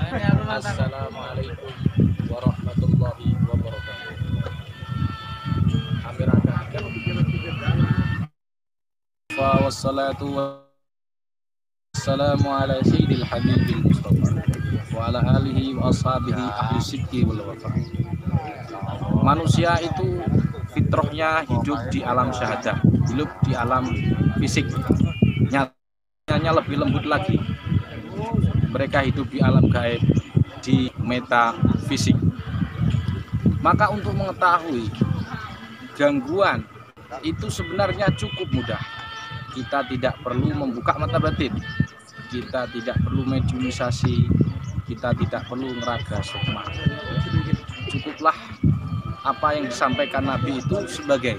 Assalamualaikum warahmatullahi wabarakatuh. Wassalatu wassalamu ala sayyidil habibil mustafa wa ala alihi wa ashabihi ahli sidqi wal wafa. Manusia itu fitrahnya hidup di alam syahadah, hidup di alam fisik. Nyatanya lebih lembut lagi. Mereka hidup di alam gaib, di metafisik. Maka untuk mengetahui gangguan itu sebenarnya cukup mudah. Kita tidak perlu membuka mata batin, kita tidak perlu mediumisasi, kita tidak perlu meraga sukma. Cukuplah apa yang disampaikan Nabi itu sebagai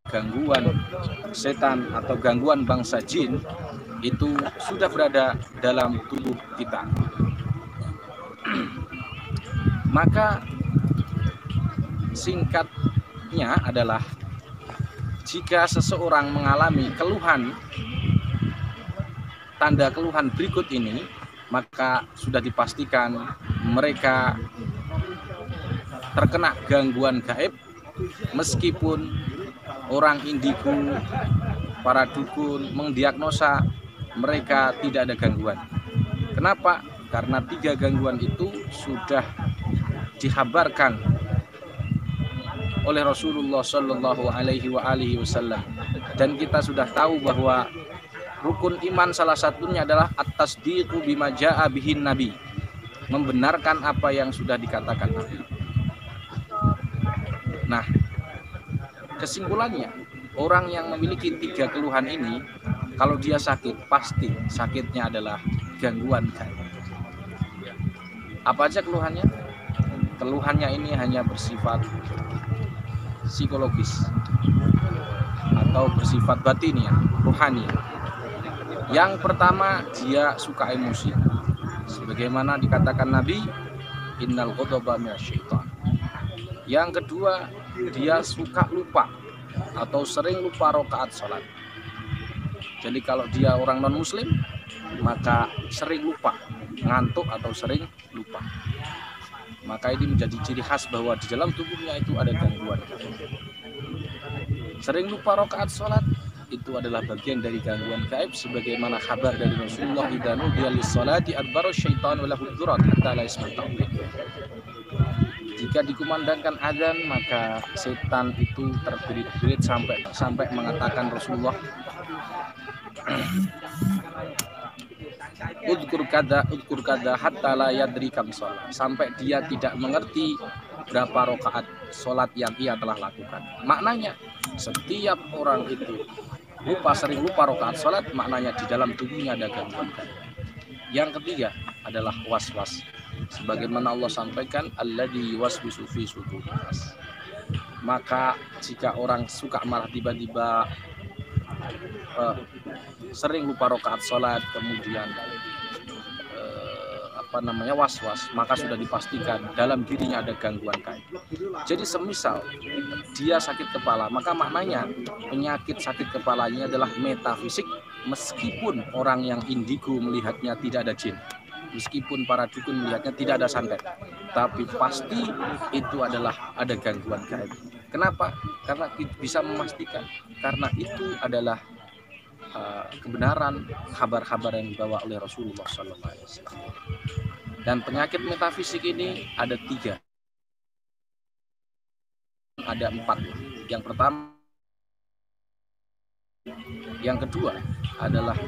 gangguan setan atau gangguan bangsa jin itu sudah berada dalam tubuh kita. Maka singkatnya adalah jika seseorang mengalami keluhan, tanda keluhan berikut ini, maka sudah dipastikan mereka terkena gangguan gaib, meskipun orang indigo, para dukun mendiagnosa mereka tidak ada gangguan. Kenapa? Karena 3 gangguan itu sudah dihabarkan oleh Rasulullah Shallallahu Alaihi Wasallam, dan kita sudah tahu bahwa rukun iman salah satunya adalah at-tasdiqu bima jaa bihin nabi, membenarkan apa yang sudah dikatakan Nabi. Nah, kesimpulannya, orang yang memiliki 3 keluhan ini, kalau dia sakit, pasti sakitnya adalah gangguan gaib. Apa aja keluhannya? Keluhannya ini hanya bersifat psikologis atau bersifat batiniah, rohani. Yang pertama, dia suka emosi. Sebagaimana dikatakan Nabi, innal ghadaba minasyaitan. Yang kedua, dia suka lupa atau sering lupa rakaat salat. Jadi kalau dia orang non muslim, maka sering lupa, ngantuk atau sering lupa. Maka ini menjadi ciri khas bahwa di dalam tubuhnya itu ada gangguan. Sering lupa rakaat salat itu adalah bagian dari gangguan gaib, sebagaimana kabar dari Rasulullah, idza nudiya lis-salati adbara syaitan wa lahu dhurat hatta la yasma' ta'bid. Jika dikumandangkan azan, maka setan itu terbirit-birit sampai mengatakan Rasulullah, udkur kada hatta la yadri kam sholat, sampai dia tidak mengerti berapa rakaat sholat yang ia telah lakukan. Maknanya setiap orang itu sering lupa rakaat sholat, maknanya di dalam tubuhnya ada gangguan. Yang ketiga adalah was-was, sebagaimana Allah sampaikan, alladzi yuwaswisu fi sudurin nas. Maka jika orang suka marah tiba-tiba, sering lupa rakaat sholat, kemudian was-was, maka sudah dipastikan dalam dirinya ada gangguan gaib. Jadi semisal dia sakit kepala, maka maknanya penyakit sakit kepalanya adalah metafisik, meskipun orang yang indigo melihatnya tidak ada jin, meskipun para dukun melihatnya tidak ada santet, tapi pasti itu adalah ada gangguan gaib. Kenapa? Karena bisa memastikan, karena itu adalah kebenaran kabar-kabar yang dibawa oleh Rasulullah SAW. Dan penyakit metafisik ini ada 3, ada 4. Yang pertama, yang kedua adalah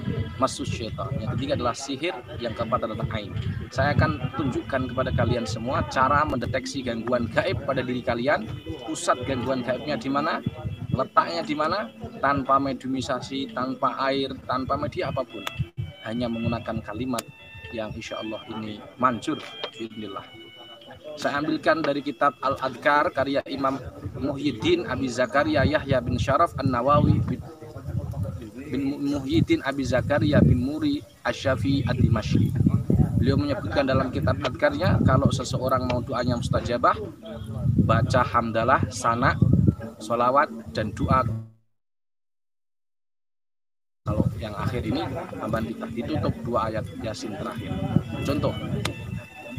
masus syaitan, yang ketiga adalah sihir, yang keempat adalah ain. Saya akan tunjukkan kepada kalian semua cara mendeteksi gangguan gaib pada diri kalian, pusat gangguan gaibnya di mana, letaknya di mana, tanpa mediumisasi, tanpa air, tanpa media apapun, hanya menggunakan kalimat yang insya Allah ini manjur bismillah. Saya ambilkan dari kitab Al-Adhkar karya Imam Muhyiddin Abi Zakaria Yahya bin Syaraf An-Nawawi bin Muhyiddin Abi Zakaria bin Muri Asy-Syafi'i Ad-Dimashqi. Beliau menyebutkan dalam kitab Adhkarnya, kalau seseorang mau doanya mustajabah, baca hamdalah, sana, sholawat, dan doa. Kalau yang akhir ini tambahan kita ditutup 2 ayat Yasin terakhir. Contoh,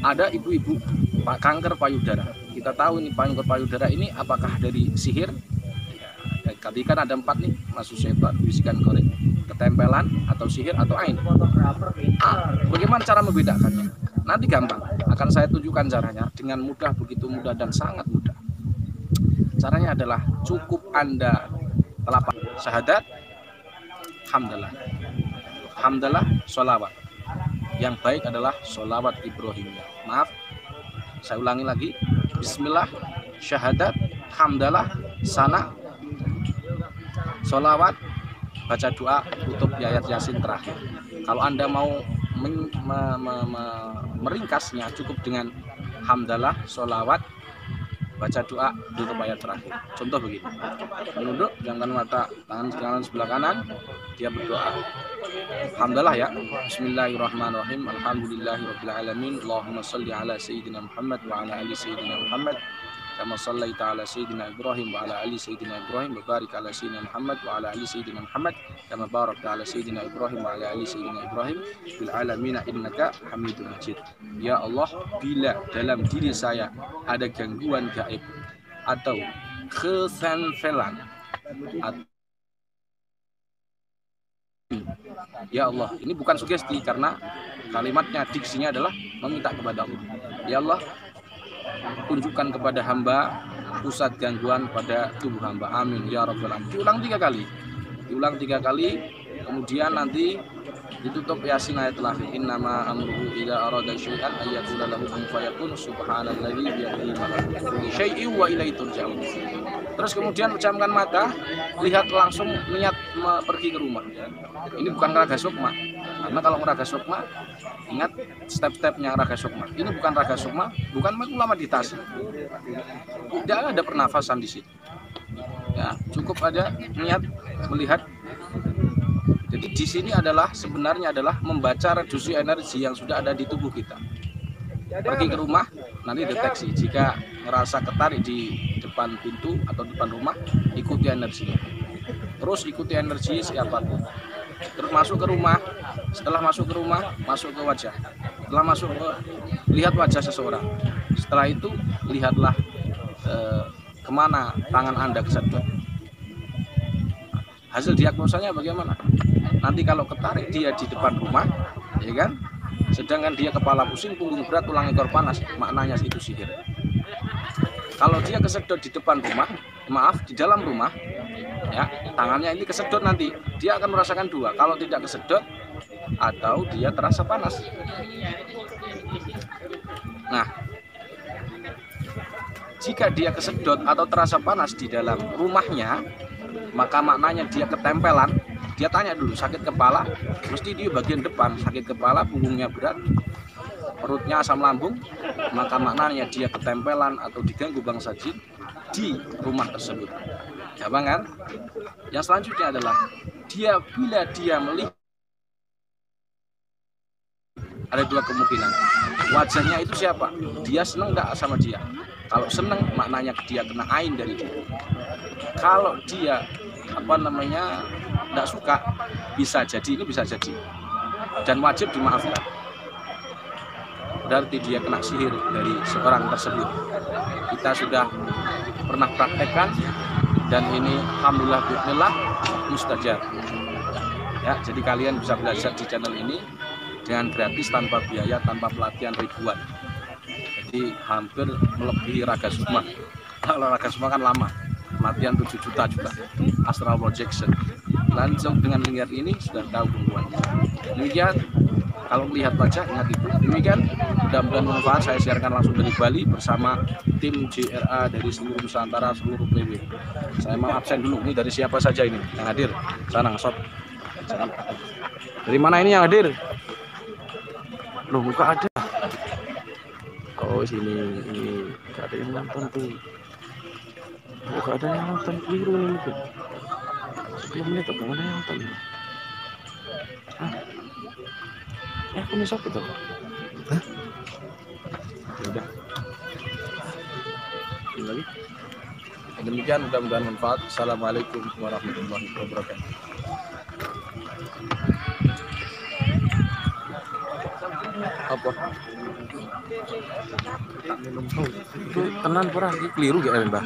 ada ibu-ibu kanker payudara. Kita tahu ini kanker payudara ini apakah dari sihir? Tadi kan ada 4 nih, masuk setan, bisikan korek, ketempelan, atau sihir, atau ain. Bagaimana cara membedakannya? Nanti gampang, akan saya tunjukkan caranya dengan mudah, begitu mudah dan sangat mudah. Caranya adalah cukup Anda telapak syahadat, hamdalah, hamdalah, sholawat. Yang baik adalah sholawat Ibrahimiyah. Maaf, saya ulangi lagi. Bismillah, syahadat, hamdalah, sana, sholawat, baca doa, tutup ayat Yasin terakhir. Kalau Anda mau meringkasnya, cukup dengan hamdalah, sholawat, baca doa, tutup ayat terakhir. Contoh begini, menunduk, jangan mata, tangan kanan sebelah kanan, dia berdoa. Alhamdulillah ya. Bismillahirrahmanirrahim. Alhamdulillahirabbil alamin. Allahumma shalli ala sayyidina Muhammad wa ala ali sayyidina Muhammad. Kama shallaita ala sayyidina Ibrahim wa ala ali sayyidina Ibrahim. Wa barik ala sayyidina Muhammad wa ala ali sayyidina Muhammad. Kama barakta ala sayyidina Ibrahim wa ala ali sayyidina Ibrahim fil alamin innaka Hamidum Majid. Ya Allah, bila dalam diri saya ada gangguan gaib atau kesenfelan, ya Allah, ini bukan sugesti karena kalimatnya, diksinya adalah meminta kepada Allah. Ya Allah, tunjukkan kepada hamba pusat gangguan pada tubuh hamba. Amin ya rabbal alamin. Diulang 3 kali. Diulang 3 kali. Kemudian nanti ditutup Yasin ayat terakhir. Innama amruhu idza arada syai'an ayyaqula lahu kun fayakun subhanalladzi bi yadihi malakutu syai'in wa ilaihi turja'un. Terus kemudian pejamkan mata, lihat langsung niat pergi ke rumah. Ini bukan raga sukma. Karena kalau raga sukma, ingat step-stepnya raga sukma. Ini bukan raga sukma, bukan ulama meditasi. Tidak ada pernafasan di situ. Ya, cukup ada niat melihat. Jadi di sini adalah sebenarnya adalah membaca reduksi energi yang sudah ada di tubuh kita. Pergi ke rumah, nanti deteksi. Jika merasa ketarik di depan pintu atau depan rumah, ikuti energinya. Terus ikuti energi siapapun. Terus masuk ke rumah. Setelah masuk ke rumah, masuk ke wajah. Setelah masuk ke, lihat wajah seseorang. Setelah itu lihatlah kemana tangan Anda kesedot. Hasil diagnosanya bagaimana? Nanti kalau ketarik dia di depan rumah, ya kan? Sedangkan dia kepala pusing, punggung berat, tulang ekor panas, maknanya itu sihir. Kalau dia kesedot di depan rumah, maaf, di dalam rumah, ya, tangannya ini kesedot nanti, dia akan merasakan 2. Kalau tidak kesedot, atau dia terasa panas. Nah, jika dia kesedot atau terasa panas di dalam rumahnya, maka maknanya dia ketempelan. Dia tanya dulu, sakit kepala, mesti di bagian depan, sakit kepala, punggungnya berat, perutnya asam lambung, maka maknanya dia ketempelan atau diganggu bangsa jin di rumah tersebut. Gampang kan? Yang selanjutnya adalah bila dia melihat, ada 2 kemungkinan. Wajahnya itu siapa? Dia senang nggak sama dia? Kalau senang, maknanya dia kena ain dari dia. Kalau dia nggak suka, bisa jadi, ini bisa jadi, dan wajib dimaafkan. Berarti dia kena sihir dari seorang tersebut. Kita sudah pernah praktekkan, dan ini alhamdulillah bismillah mustajab. Ya, jadi kalian bisa belajar di channel ini dengan gratis, tanpa biaya, tanpa pelatihan ribuan. Jadi hampir melebihi raga sukma. Kalau raga sukma kan lama, latihan 7 juta juga. Astral projection. Langsung dengan melihat ini sudah tahu gangguannya. Demikian, kalau melihat wajah ingat itu. Demikian, mudah-mudahan bermanfaat. Saya siarkan langsung dari Bali bersama tim JRA dari seluruh Nusantara, seluruh PW. Saya mau absen dulu. Ini dari siapa saja ini yang hadir? Sana ngesot. Dari mana ini yang hadir? Loh, muka ada. Oh, sini ini gak ada yang nonton tuh. Oh, gak ada yang nonton, keliru ini tuh. Sebelumnya tuh gak ada yang nonton. Hah? Akun siapa tuh? Hah? Udah. Ini lagi. Demikian, mudah-mudahan manfaat. Assalamualaikum warahmatullahi wabarakatuh. Apa? Tenan pura iki keliru gak Mbah?